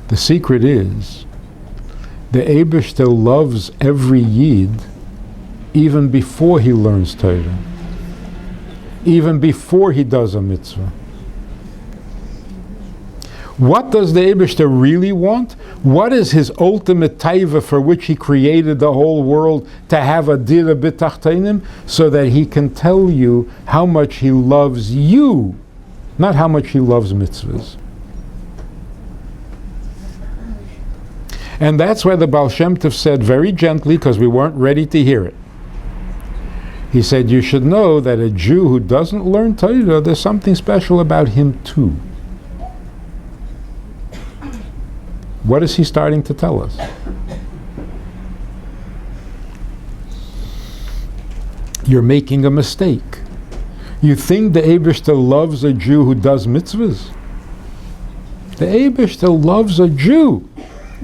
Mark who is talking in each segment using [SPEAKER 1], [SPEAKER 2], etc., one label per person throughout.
[SPEAKER 1] The secret is the Eibishter loves every Yid even before he learns Torah, even before he does a mitzvah. What does the Eibishter really want? What is his ultimate taiva for which he created the whole world, to have a dira b'tachteinim, so that he can tell you how much he loves you, not how much he loves mitzvahs. And that's why the Baal Shem Tov said very gently, because we weren't ready to hear it. He said, you should know that a Jew who doesn't learn Torah, there's something special about him too. What is he starting to tell us? You're making a mistake. You think the Eibishter loves a Jew who does mitzvahs? The Eibishter loves a Jew,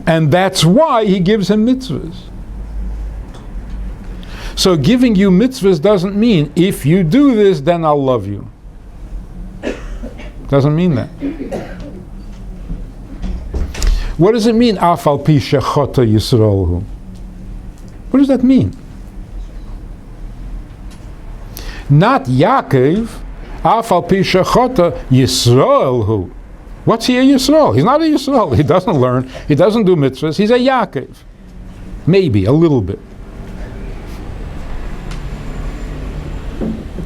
[SPEAKER 1] and that's why he gives him mitzvahs. So giving you mitzvahs doesn't mean, if you do this, then I'll love you. Doesn't mean that. What does it mean, Af al pi shechota Yisraelhu? What does that mean? Not Yaakov, Af al pi shechota Yisraelhu. What's he a Yisrael? He's not a Yisrael. He doesn't learn. He doesn't do mitzvahs. He's a Yaakov. Maybe, a little bit.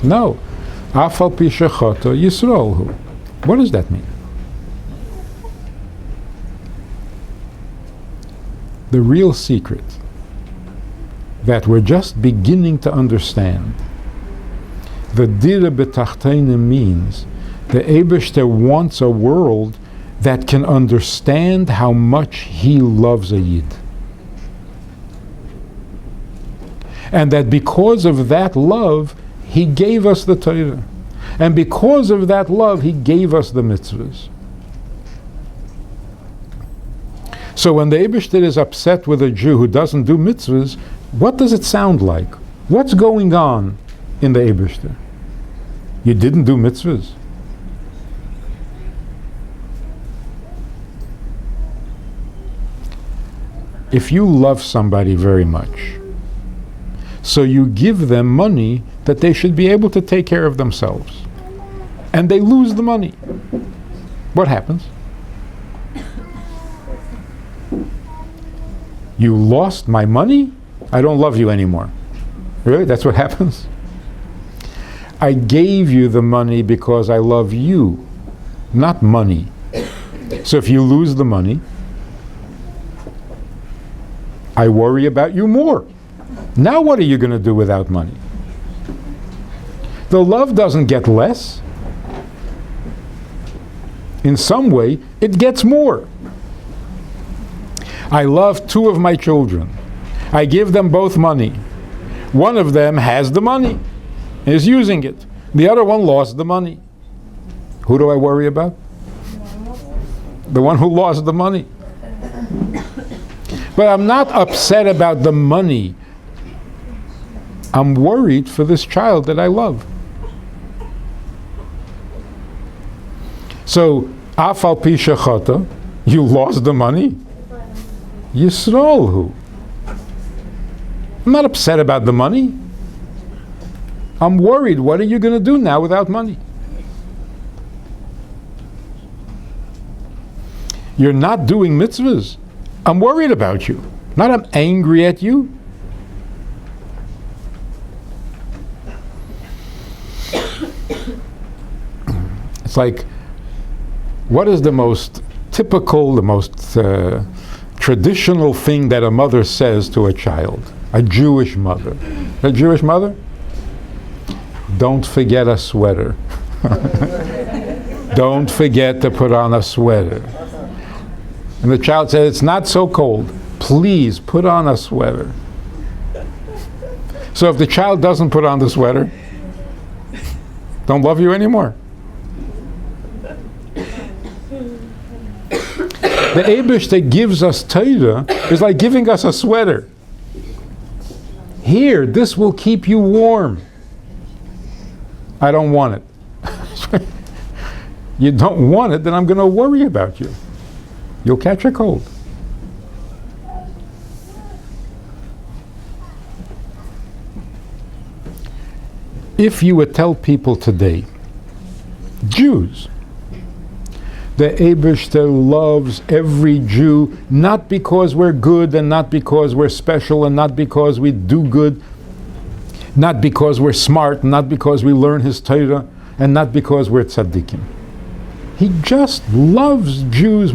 [SPEAKER 1] No. Af al pi shechota Yisraelhu. What does that mean? The real secret that we're just beginning to understand, the dira b'tachteinim means the Eibishter wants a world that can understand how much he loves a Yid. And that because of that love, he gave us the Torah. And because of that love, he gave us the mitzvahs. So when the Eibishter is upset with a Jew who doesn't do mitzvahs, what does it sound like? What's going on in the Eibishter? You didn't do mitzvahs. If you love somebody very much, so you give them money that they should be able to take care of themselves, and they lose the money, what happens? You lost my money? I don't love you anymore. Really? That's what happens? I gave you the money because I love you, not money. So if you lose the money, I worry about you more. Now what are you going to do without money? The love doesn't get less. In some way, it gets more. I love two of my children. I give them both money. One of them has the money, is using it. The other one lost the money. Who do I worry about? The one who lost the money. But I'm not upset about the money. I'm worried for this child that I love. So, Af al pi shechata, you lost the money. Yisraelhu. I'm not upset about the money. I'm worried, what are you going to do now without money? You're not doing mitzvahs. I'm worried about you. Not I'm angry at you. It's like, what is the most typical, the most traditional thing that a mother says to a child? A Jewish mother. A Jewish mother? Don't forget a sweater. Don't forget to put on a sweater. And the child says, it's not so cold. Please put on a sweater. So if the child doesn't put on the sweater, don't love you anymore. The Eibush that gives us Torah is like giving us a sweater. Here, this will keep you warm. I don't want it. You don't want it, then I'm going to worry about you. you'll catch a cold. If you would tell people today, Jews, the Eibishter loves every Jew, not because we're good and not because we're special and not because we do good, not because we're smart, not because we learn his Torah, and not because we're tzaddikim. He just loves Jews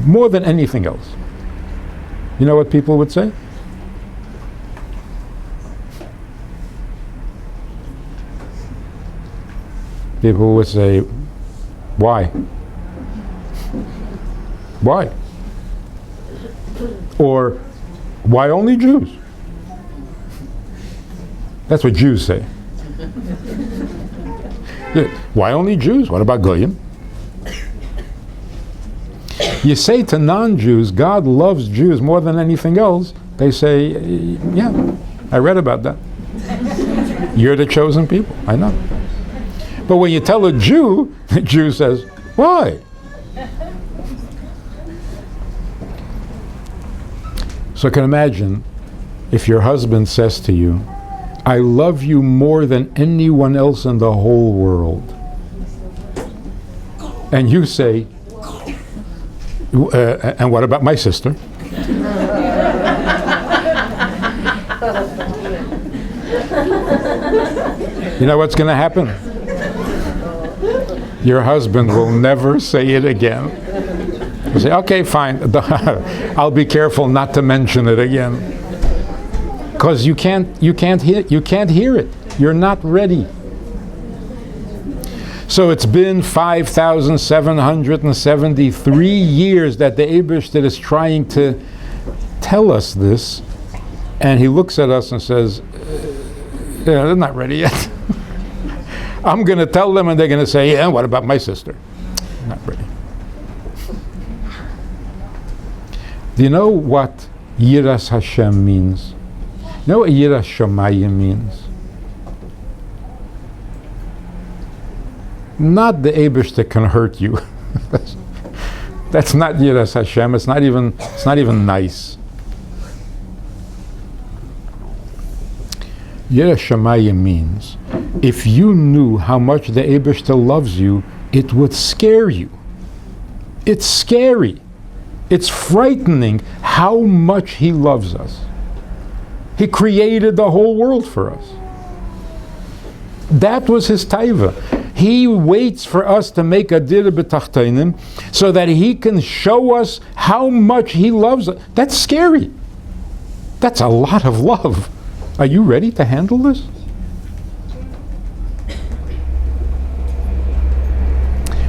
[SPEAKER 1] more than anything else. You know what people would say? People would say, why? Why? Or, why only Jews? That's what Jews say. Yeah, why only Jews? What about Goyim? You say to non-Jews, God loves Jews more than anything else, they say, yeah, I read about that. You're the chosen people, I know. But when you tell a Jew, the Jew says, why? So I can imagine if your husband says to you, I love you more than anyone else in the whole world. And you say, and what about my sister? You know what's going to happen? Your husband will never say it again. He'll say, okay, fine, I'll be careful not to mention it again. Because you can't hear it. You're not ready. So it's been 5,773 years that the Eibishter is trying to tell us this, and he looks at us and says, yeah, they're not ready yet. I'm going to tell them, and they're going to say, yeah, what about my sister? Not ready. Do you know what Yiras Hashem means? You know what Yiras Shamayim means? Not the Eibishter can hurt you. That's not Yiras Hashem. It's not even nice. Yiras Shamayim means if you knew how much the Eibishter loves you, it would scare you. It's scary. It's frightening how much he loves us. He created the whole world for us. That was his taiva. He waits for us to make a dira b'tachtainim so that he can show us how much he loves us. That's scary. That's a lot of love. Are you ready to handle this?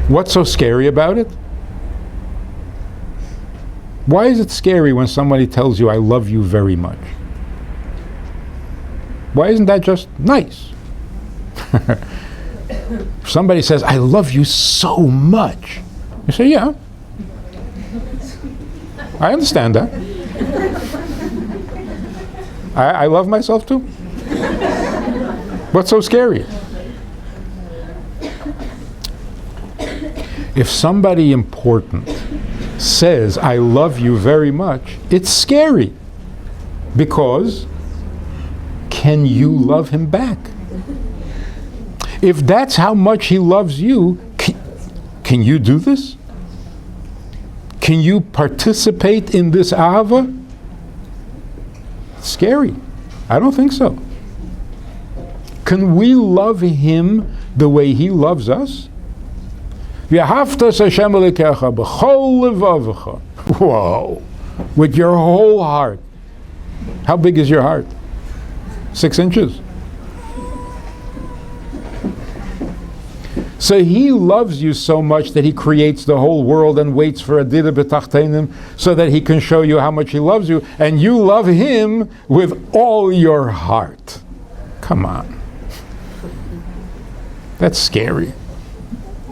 [SPEAKER 1] What's so scary about it? Why is it scary when somebody tells you, I love you very much? Why isn't that just nice? Somebody says, I love you so much. You say, yeah. I understand that. I love myself too. What's so scary? If somebody important says, I love you very much, it's scary. Because can you love him back? If that's how much he loves you, can you do this? Can you participate in this ahava? Scary. I don't think so. Can we love him the way he loves us? Whoa. With your whole heart. How big is your heart? 6 inches. So he loves you so much that he creates the whole world and waits for a dira b'tachteinim so that he can show you how much he loves you, and you love him with all your heart. Come on. That's scary.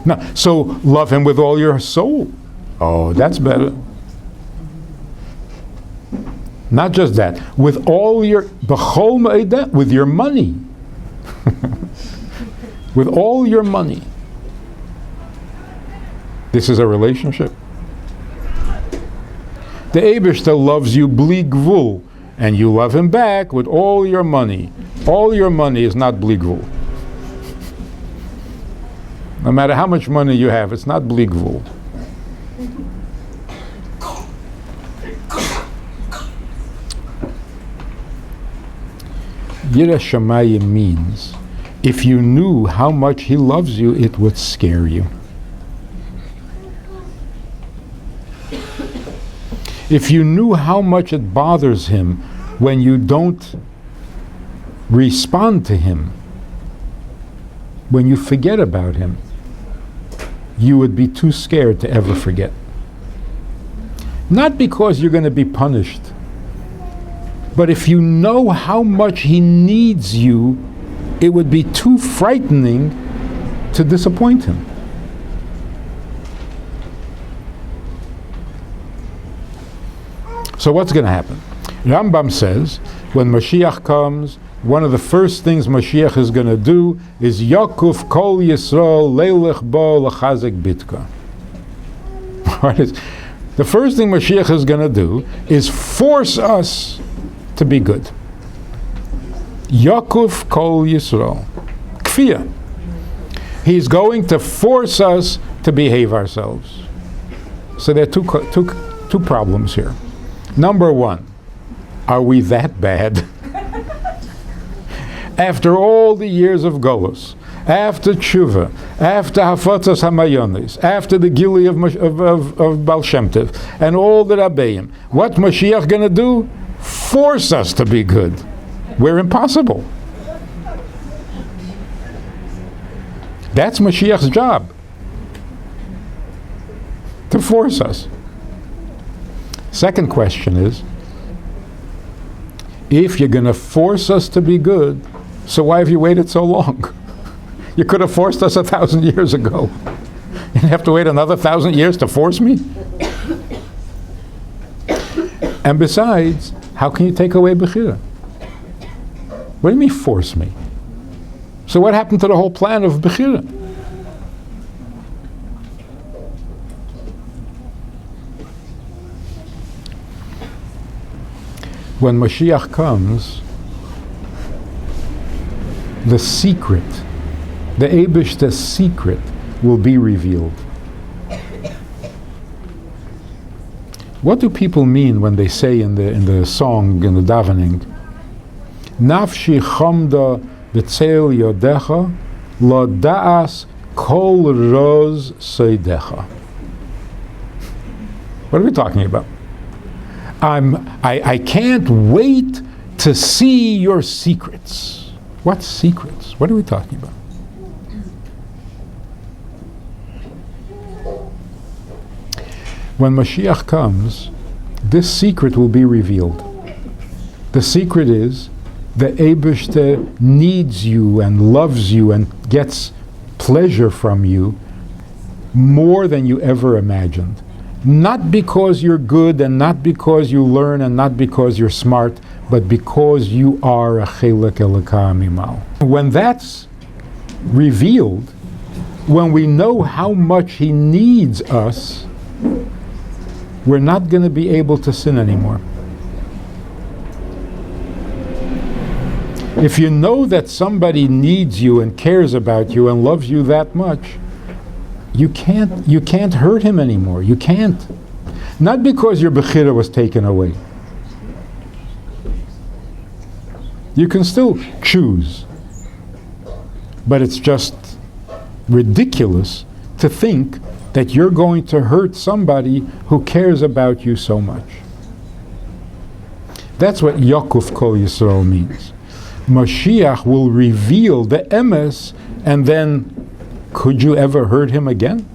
[SPEAKER 1] No, so love him with all your soul. Oh, that's better. Not just that, with all your, with your money. With all your money. This is a relationship. The Eibishter loves you bli gvul, and you love him back with all your money. All your money is not bli gvul. No matter how much money you have, it's not bli gvul. Yireh Shamayim means, if you knew how much he loves you, it would scare you. If you knew how much it bothers him when you don't respond to him, when you forget about him, you would be too scared to ever forget. Not because you're going to be punished, but if you know how much he needs you, it would be too frightening to disappoint him. So what's going to happen? Rambam says, when Mashiach comes, one of the first things Mashiach is going to do is Yakuf Kol Yisrael Leilech Bo Lachazek Bitka. The first thing Mashiach is going to do is force us to be good. Yakuf Kol Yisrael. Kfiyah. He's going to force us to behave ourselves. So there are two problems here. Number one, are we that bad? After all the years of Golus, after Tshuva, after Hafatzas Hamayonis, after the Gili of Baal Shem Tov, and all the Rabbeim, what Mashiach going to do? Force us to be good. We're impossible. That's Mashiach's job. To force us. Second question is, if you're going to force us to be good, so why have you waited so long? You could have forced us 1,000 years ago. You have to wait another 1,000 years to force me? And besides, how can you take away Bechira? What do you mean force me? So what happened to the whole plan of Bechira? When Mashiach comes, the secret, the Eibishter's secret, will be revealed. What do people mean when they say in the song, in the davening, Nafshi chamda b'tzeil yodecha, lo da'as kol roz seidecha. What are we talking about? I can't wait to see your secrets. What secrets? What are we talking about? When Mashiach comes, this secret will be revealed. The secret is the Eibishter needs you and loves you and gets pleasure from you more than you ever imagined. Not because you're good and not because you learn and not because you're smart, but because you are a chelek elokah mimal. When that's revealed, when we know how much he needs us, we're not going to be able to sin anymore. If you know that somebody needs you and cares about you and loves you that much, you can't hurt him anymore. You can't. Not because your Bechira was taken away. You can still choose. But it's just ridiculous to think that you're going to hurt somebody who cares about you so much. That's what Yakuf Kol Yisrael means. Mashiach will reveal the emes, and then could you ever hurt him again?